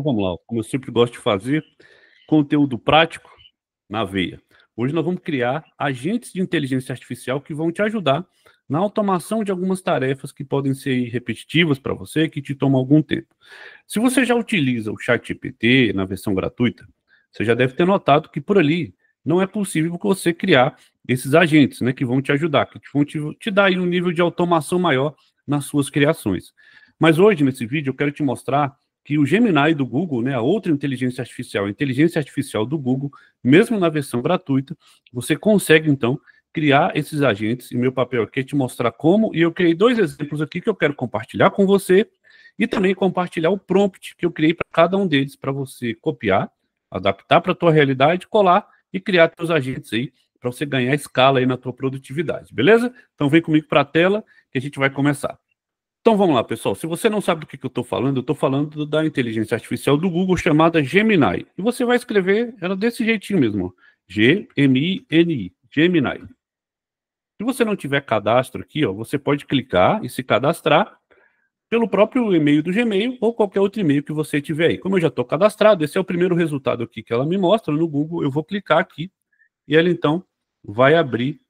Então vamos lá, como eu sempre gosto de fazer, conteúdo prático na veia. Hoje nós vamos criar agentes de inteligência artificial que vão te ajudar na automação de algumas tarefas que podem ser repetitivas para você, que te tomam algum tempo. Se você já utiliza o ChatGPT na versão gratuita, você já deve ter notado que por ali não é possível você criar esses agentes, né, que vão te ajudar, que vão te dar aí um nível de automação maior nas suas criações. Mas hoje, nesse vídeo, eu quero te mostrar que o Gemini do Google, né, a outra inteligência artificial, a inteligência artificial do Google, mesmo na versão gratuita, você consegue, então, criar esses agentes, e meu papel aqui é te mostrar como, e eu criei 2 exemplos aqui que eu quero compartilhar com você, e também compartilhar o prompt que eu criei para cada um deles, para você copiar, adaptar para a tua realidade, colar e criar seus agentes aí, para você ganhar escala aí na tua produtividade, beleza? Então vem comigo para a tela, que a gente vai começar. Então vamos lá, pessoal. Se você não sabe do que eu estou falando, eu estou falando da inteligência artificial do Google chamada Gemini. E você vai escrever ela desse jeitinho mesmo, G-M-I-N-I, Gemini. Se você não tiver cadastro aqui, ó, você pode clicar e se cadastrar pelo próprio e-mail do Gmail ou qualquer outro e-mail que você tiver aí. Como eu já estou cadastrado, esse é o primeiro resultado aqui que ela me mostra no Google. Eu vou clicar aqui e ela então vai abrir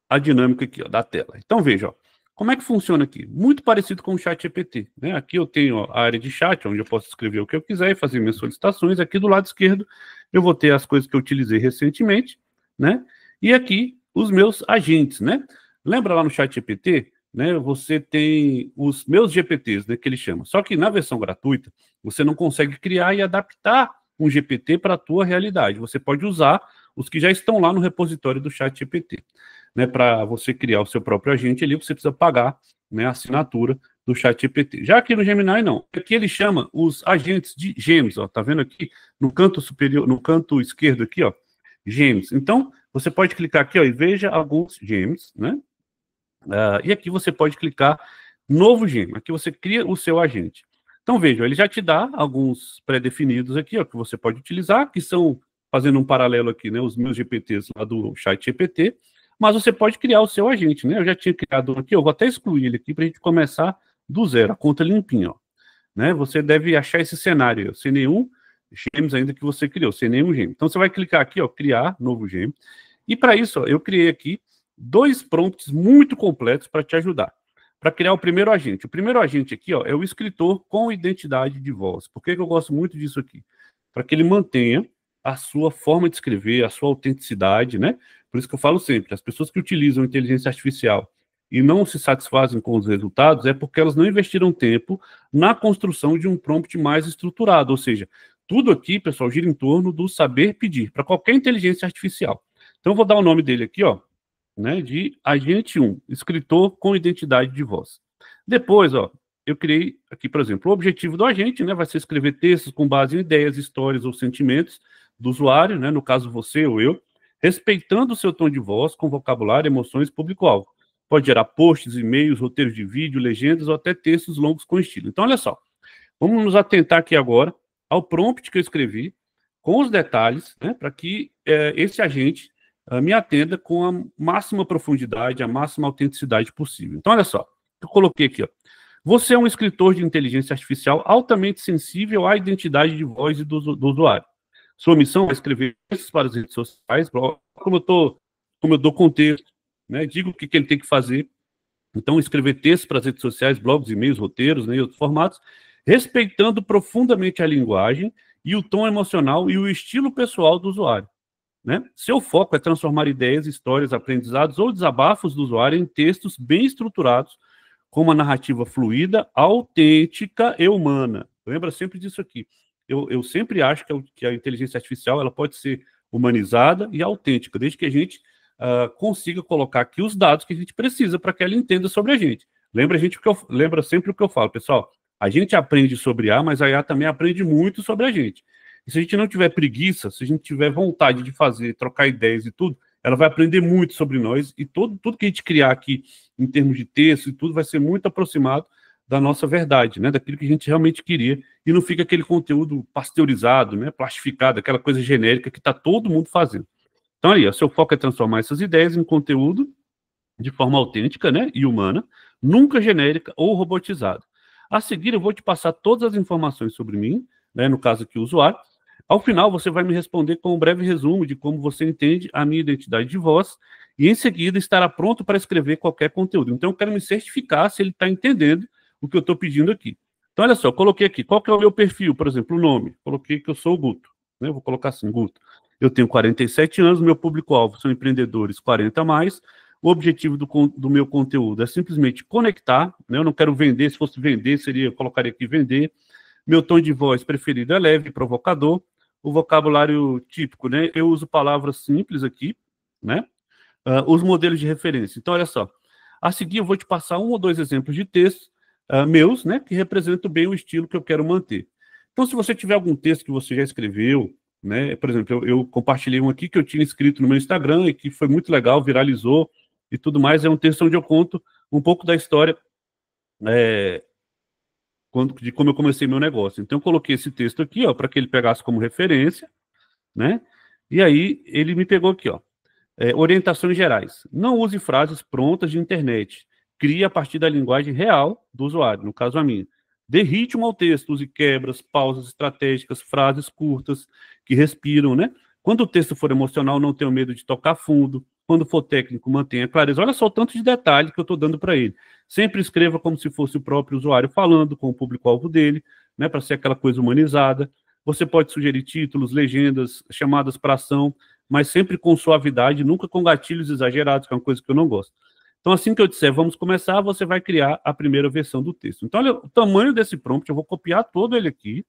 a dinâmica aqui, ó, da tela. Então veja, ó, como é que funciona aqui? Muito parecido com o ChatGPT, né? Aqui eu tenho, ó, a área de chat, onde eu posso escrever o que eu quiser e fazer minhas solicitações. Aqui do lado esquerdo eu vou ter as coisas que eu utilizei recentemente, né? E aqui os meus agentes, né? Lembra lá no ChatGPT, né? Você tem os meus GPTs, né, que ele chama. Só que na versão gratuita, você não consegue criar e adaptar um GPT para a tua realidade. Você pode usar os que já estão lá no repositório do ChatGPT. Né, para você criar o seu próprio agente ali, você precisa pagar, né, a assinatura do ChatGPT. Já aqui no Gemini, não. Aqui ele chama os agentes de gems, ó, tá vendo aqui no canto superior, no canto esquerdo aqui, ó, gems. Então, você pode clicar aqui, ó, e veja alguns gems, né? E aqui você pode clicar novo gem. Aqui você cria o seu agente. Então, veja, ele já te dá alguns pré-definidos aqui, ó, que você pode utilizar, que são, fazendo um paralelo aqui, né, os meus GPTs lá do ChatGPT, mas você pode criar o seu agente, né? Eu já tinha criado um aqui, eu vou até excluir ele aqui para a gente começar do zero, a conta limpinha, ó. Né? Você deve achar esse cenário, sem nenhum gems ainda que você criou, sem nenhum gem. Então você vai clicar aqui, ó, criar novo gem. E para isso, ó, eu criei aqui 2 prompts muito completos para te ajudar. Para criar o primeiro agente. O primeiro agente aqui, ó, é o escritor com identidade de voz. Por que eu gosto muito disso aqui? Para que ele mantenha a sua forma de escrever, a sua autenticidade, né? Por isso que eu falo sempre, as pessoas que utilizam inteligência artificial e não se satisfazem com os resultados é porque elas não investiram tempo na construção de um prompt mais estruturado, ou seja, tudo aqui, pessoal, gira em torno do saber pedir, para qualquer inteligência artificial. Então, eu vou dar o nome dele aqui, ó, né, de Agente 1, escritor com identidade de voz. Depois, ó, eu criei aqui, por exemplo, o objetivo do agente, né, vai ser escrever textos com base em ideias, histórias ou sentimentos do usuário, né, no caso você ou eu, respeitando o seu tom de voz, com vocabulário, emoções, público-alvo. Pode gerar posts, e-mails, roteiros de vídeo, legendas ou até textos longos com estilo. Então, olha só, vamos nos atentar aqui agora ao prompt que eu escrevi, com os detalhes, né, para que esse agente me atenda com a máxima profundidade, a máxima autenticidade possível. Então, olha só, eu coloquei aqui, ó. Você é um escritor de inteligência artificial altamente sensível à identidade de voz do usuário. Sua missão é escrever textos para as redes sociais, como eu dou contexto, né? Digo o que ele tem que fazer. Então, escrever textos para as redes sociais, blogs, e-mails, roteiros, né, e outros formatos, respeitando profundamente a linguagem e o tom emocional e o estilo pessoal do usuário. Né? Seu foco é transformar ideias, histórias, aprendizados ou desabafos do usuário em textos bem estruturados, com uma narrativa fluida, autêntica e humana. Lembra sempre disso aqui. Eu sempre acho que a inteligência artificial ela pode ser humanizada e autêntica, desde que a gente consiga colocar aqui os dados que a gente precisa para que ela entenda sobre a gente. Lembra sempre o que eu falo, pessoal. A gente aprende sobre a IA, mas a IA também aprende muito sobre a gente. E se a gente não tiver preguiça, se a gente tiver vontade de fazer, trocar ideias e tudo, ela vai aprender muito sobre nós e tudo que a gente criar aqui em termos de texto e tudo vai ser muito aproximado da nossa verdade, né? Daquilo que a gente realmente queria e não fica aquele conteúdo pasteurizado, né? Plastificado, aquela coisa genérica que está todo mundo fazendo. Então, aí, o seu foco é transformar essas ideias em conteúdo de forma autêntica, né? E humana, nunca genérica ou robotizada. A seguir, eu vou te passar todas as informações sobre mim, né, no caso aqui, o usuário. Ao final, você vai me responder com um breve resumo de como você entende a minha identidade de voz, e em seguida estará pronto para escrever qualquer conteúdo. Então, eu quero me certificar se ele está entendendo o que eu estou pedindo aqui. Então, olha só, eu coloquei aqui, qual que é o meu perfil, por exemplo, o nome. Coloquei que eu sou o Guto, né? Eu vou colocar assim, Guto. Eu tenho 47 anos, meu público-alvo são empreendedores 40 a mais. O objetivo do meu conteúdo é simplesmente conectar, né? Eu não quero vender, se fosse vender, seria, eu colocaria aqui vender. Meu tom de voz preferido é leve, provocador. O vocabulário típico, né? Eu uso palavras simples aqui, né? Os modelos de referência. Então, olha só. A seguir, eu vou te passar um ou dois exemplos de textos meus, né? Que representam bem o estilo que eu quero manter. Então, se você tiver algum texto que você já escreveu, né? Por exemplo, eu compartilhei um aqui que eu tinha escrito no meu Instagram e que foi muito legal, viralizou e tudo mais. É um texto onde eu conto um pouco da história de como eu comecei meu negócio. Então, eu coloquei esse texto aqui, ó, para que ele pegasse como referência, né? E aí, ele me pegou aqui, ó. Orientações gerais. Não use frases prontas de internet. Crie a partir da linguagem real do usuário, no caso a minha. Dê ritmo ao texto, use quebras, pausas estratégicas, frases curtas, que respiram, né? Quando o texto for emocional, não tenha medo de tocar fundo. Quando for técnico, mantenha clareza. Olha só o tanto de detalhe que eu estou dando para ele. Sempre escreva como se fosse o próprio usuário falando, com o público-alvo dele, né? Para ser aquela coisa humanizada. Você pode sugerir títulos, legendas, chamadas para ação, mas sempre com suavidade, nunca com gatilhos exagerados, que é uma coisa que eu não gosto. Então, assim que eu disser, vamos começar, você vai criar a primeira versão do texto. Então, olha o tamanho desse prompt, eu vou copiar todo ele aqui,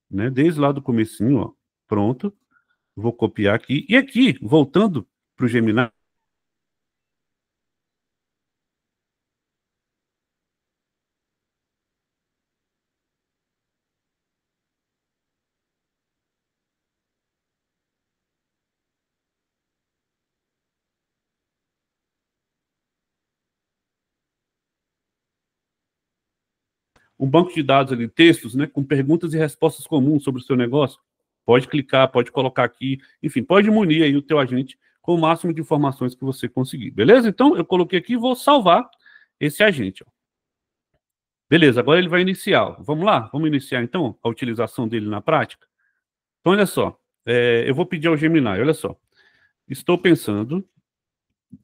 né, desde lá do comecinho, ó, pronto, vou copiar aqui, e aqui, voltando para o Gemini, um banco de dados ali, textos, né, com perguntas e respostas comuns sobre o seu negócio, pode clicar, pode colocar aqui, enfim, pode munir aí o teu agente com o máximo de informações que você conseguir, beleza? Então, eu coloquei aqui e vou salvar esse agente, ó. Beleza, agora ele vai iniciar. Vamos lá? Vamos iniciar então a utilização dele na prática? Então, olha só. Eu vou pedir ao Gemini, olha só. Estou pensando,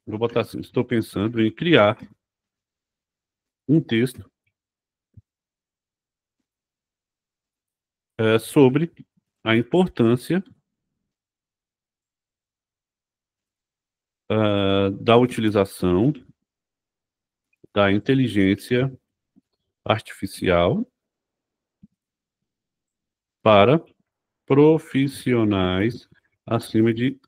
vou botar assim, estou pensando em criar um texto sobre a importância da utilização da inteligência artificial para profissionais acima de,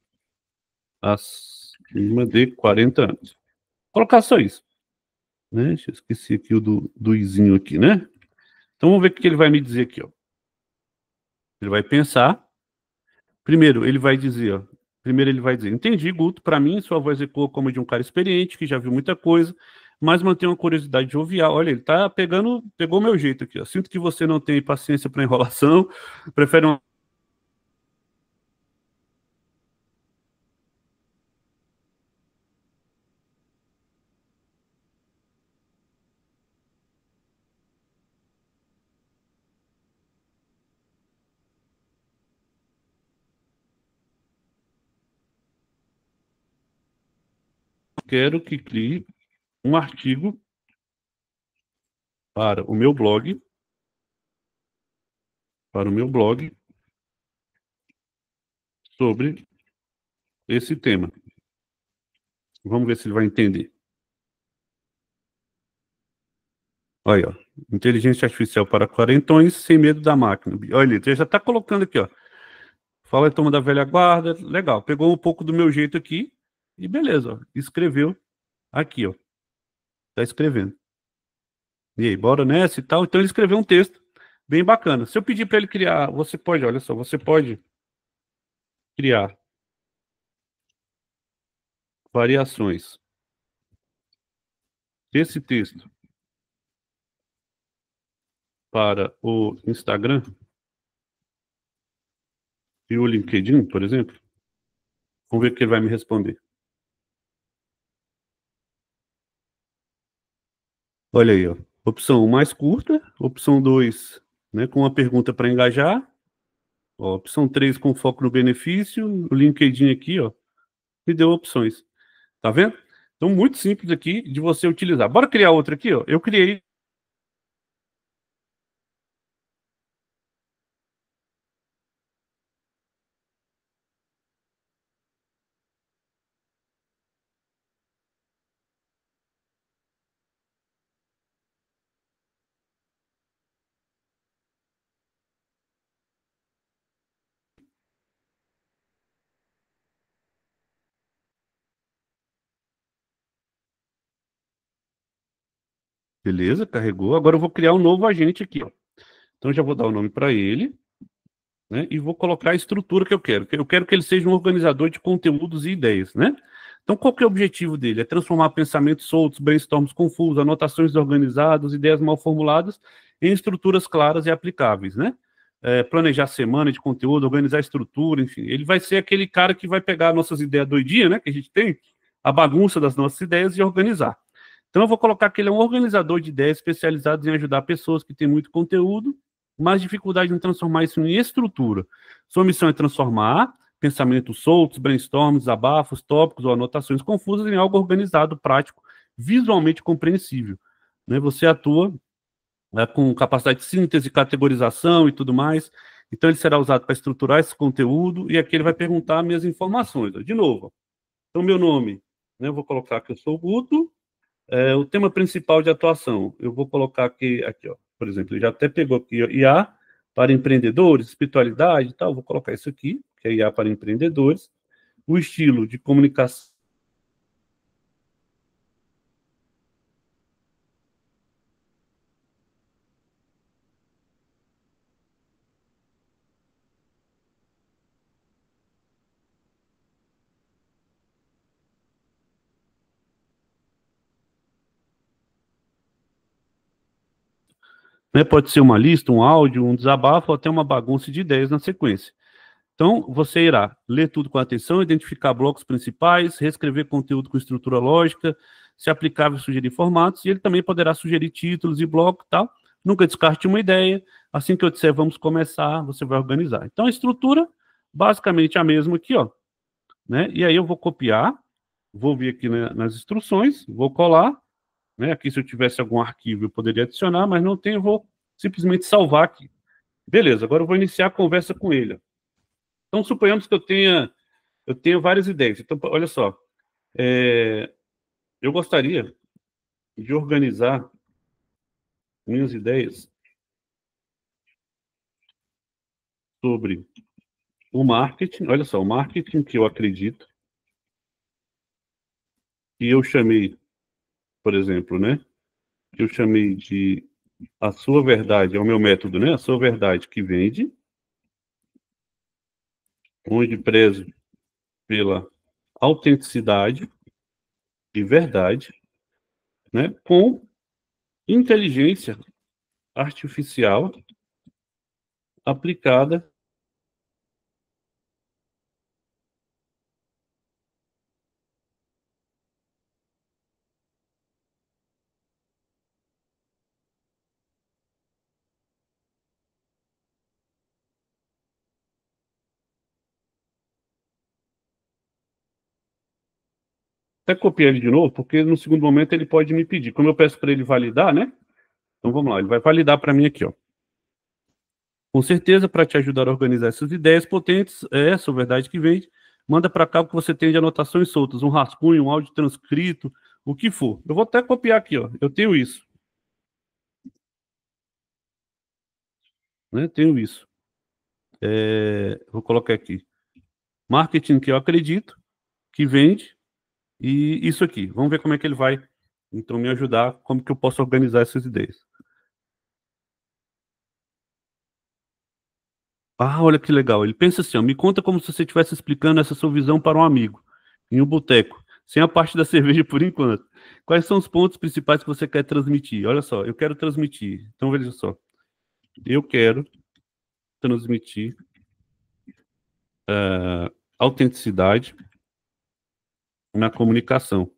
acima de 40 anos. Vou colocar só isso, né? Deixa eu esqueci aqui o do izinho aqui, né? Então vamos ver o que ele vai me dizer aqui, ó. Ele vai pensar. Primeiro, ele vai dizer, ó. Primeiro ele vai dizer, entendi, Guto, para mim sua voz ecoa como de um cara experiente, que já viu muita coisa, mas mantém uma curiosidade jovial. Olha, ele tá pegou o meu jeito aqui, ó. Sinto que você não tem paciência para enrolação, prefere uma... Quero que crie um artigo para o meu blog, para o meu blog sobre esse tema. Vamos ver se ele vai entender. Olha, ó. Inteligência artificial para quarentões sem medo da máquina. Olha, ele já está colocando aqui, ó. Fala e toma da velha guarda. Legal. Pegou um pouco do meu jeito aqui e beleza, ó. Escreveu aqui, ó. Tá escrevendo. E aí, bora nessa e tal. Então ele escreveu um texto bem bacana. Se eu pedir para ele criar, você pode, olha só, você pode criar variações desse texto para o Instagram e o LinkedIn, por exemplo. Vamos ver o que ele vai me responder. Olha aí, ó. Opção 1 mais curta, opção 2, né, com uma pergunta para engajar, ó, opção 3 com foco no benefício, o LinkedIn aqui, ó, me deu opções. Tá vendo? Então, muito simples aqui de você utilizar. Bora criar outra aqui, ó. Eu criei. Beleza, carregou. Agora eu vou criar um novo agente aqui, ó. Então, já vou dar o nome para ele, né? E vou colocar a estrutura que eu quero. Eu quero que ele seja um organizador de conteúdos e ideias, né? Então, qual que é o objetivo dele? É transformar pensamentos soltos, brainstorms confusos, anotações desorganizadas, ideias mal formuladas em estruturas claras e aplicáveis, né? Planejar semana de conteúdo, organizar a estrutura, enfim. Ele vai ser aquele cara que vai pegar nossas ideias doidinhas, né? Que a gente tem, a bagunça das nossas ideias e organizar. Então, eu vou colocar que ele é um organizador de ideias especializado em ajudar pessoas que têm muito conteúdo, mas dificuldade em transformar isso em estrutura. Sua missão é transformar pensamentos soltos, brainstorms, desabafos, tópicos ou anotações confusas em algo organizado, prático, visualmente compreensível. Né? Você atua com capacidade de síntese, categorização e tudo mais. Então, ele será usado para estruturar esse conteúdo e aqui ele vai perguntar minhas informações. De novo, então, meu nome, né, eu vou colocar que eu sou o Guto. O tema principal de atuação, eu vou colocar aqui, ó, por exemplo, ele já até pegou aqui, ó, IA para empreendedores, espiritualidade e tal, vou colocar isso aqui, que é IA para empreendedores. O estilo de comunicação, né, pode ser uma lista, um áudio, um desabafo, ou até uma bagunça de ideias na sequência. Então, você irá ler tudo com atenção, identificar blocos principais, reescrever conteúdo com estrutura lógica, se aplicável, sugerir formatos, e ele também poderá sugerir títulos e blocos e tal. Nunca descarte uma ideia. Assim que eu disser vamos começar, você vai organizar. Então, a estrutura, basicamente a mesma aqui, ó. Né? E aí eu vou copiar, vou vir aqui, né, nas instruções, vou colar, né? Aqui, se eu tivesse algum arquivo, eu poderia adicionar, mas não tenho, eu vou simplesmente salvar aqui. Beleza, agora eu vou iniciar a conversa com ele. Então, suponhamos que eu tenha várias ideias. Então, olha só, eu gostaria de organizar minhas ideias sobre o marketing. Olha só, o marketing que eu acredito, que eu chamei, por exemplo, né? Que eu chamei de a sua verdade, é o meu método, né? A sua verdade que vende, onde prezo pela autenticidade e verdade, né? Com inteligência artificial aplicada. Até copiar ele de novo, porque no segundo momento ele pode me pedir. Como eu peço para ele validar, né? Então vamos lá, ele vai validar para mim aqui, ó. Com certeza, para te ajudar a organizar essas ideias potentes, é essa verdade que vende, manda para cá o que você tem de anotações soltas, um rascunho, um áudio transcrito, o que for. Eu vou até copiar aqui, ó. Eu tenho isso, né? Tenho isso. Vou colocar aqui. Marketing que eu acredito, que vende, e isso aqui. Vamos ver como é que ele vai, então, me ajudar, como que eu posso organizar essas ideias. Ah, olha que legal. Ele pensa assim, ó, me conta como se você estivesse explicando essa sua visão para um amigo, em um boteco, sem a parte da cerveja por enquanto. Quais são os pontos principais que você quer transmitir? Olha só, eu quero transmitir. Então, veja só. Eu quero transmitir autenticidade na comunicação.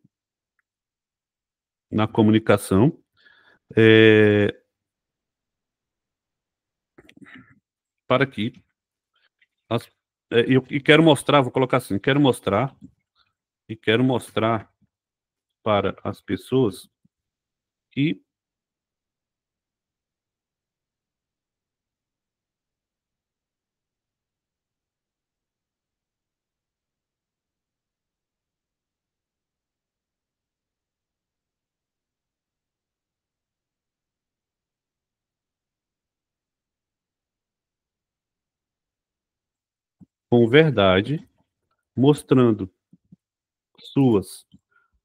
Na comunicação. Para aqui. E quero mostrar, vou colocar assim, quero mostrar para as pessoas que com verdade, mostrando suas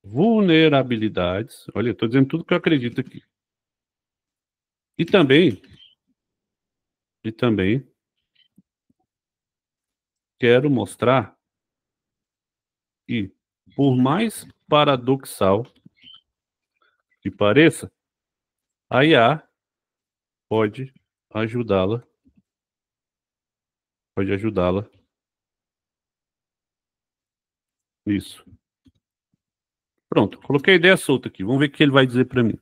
vulnerabilidades. Olha, eu estou dizendo tudo que eu acredito aqui. E também quero mostrar que, por mais paradoxal que pareça, a IA pode ajudá-la, nisso. Pronto, coloquei a ideia solta aqui. Vamos ver o que ele vai dizer para mim.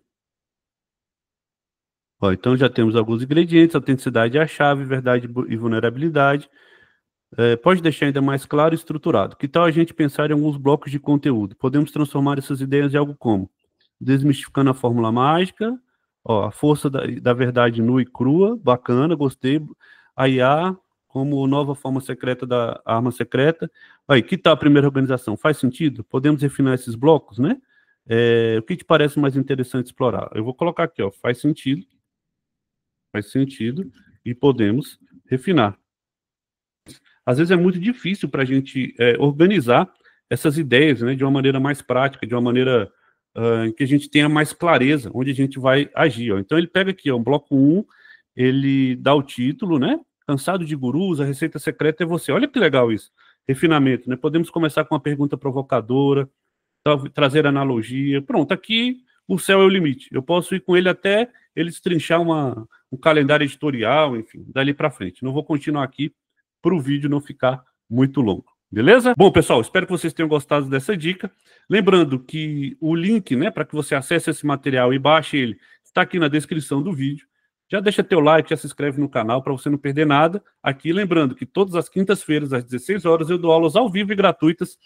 Ó, então já temos alguns ingredientes: autenticidade é a chave, verdade e vulnerabilidade. Pode deixar ainda mais claro e estruturado. Que tal a gente pensar em alguns blocos de conteúdo? Podemos transformar essas ideias em algo como desmistificando a fórmula mágica, ó, a força da verdade nua e crua, bacana, gostei. A IA como nova forma secreta da arma secreta. Aí, que tal a primeira organização? Faz sentido? Podemos refinar esses blocos, né? O que te parece mais interessante explorar? Eu vou colocar aqui, ó, faz sentido, e podemos refinar. Às vezes é muito difícil para a gente organizar essas ideias, né, de uma maneira mais prática, de uma maneira em que a gente tenha mais clareza onde a gente vai agir. Ó. Então ele pega aqui, ó, um bloco 1, ele dá o título, né? Cansado de gurus, a receita secreta é você. Olha que legal isso. Refinamento, né? Podemos começar com uma pergunta provocadora, trazer analogia. Pronto, aqui o céu é o limite. Eu posso ir com ele até ele destrinchar um calendário editorial, enfim, dali para frente. Não vou continuar aqui para o vídeo não ficar muito longo. Beleza? Bom, pessoal, espero que vocês tenham gostado dessa dica. Lembrando que o link, né, para que você acesse esse material e baixe ele, está aqui na descrição do vídeo. Já deixa teu like, já se inscreve no canal para você não perder nada. Aqui, lembrando que todas as quintas-feiras, às 16 horas, eu dou aulas ao vivo e gratuitas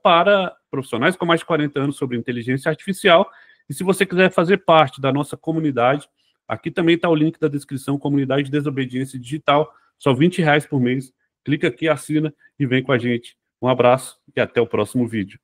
para profissionais com mais de 40 anos sobre inteligência artificial. E se você quiser fazer parte da nossa comunidade, aqui também está o link da descrição, Comunidade de Desobediência Digital, só R$20 por mês. Clica aqui, assina e vem com a gente. Um abraço e até o próximo vídeo.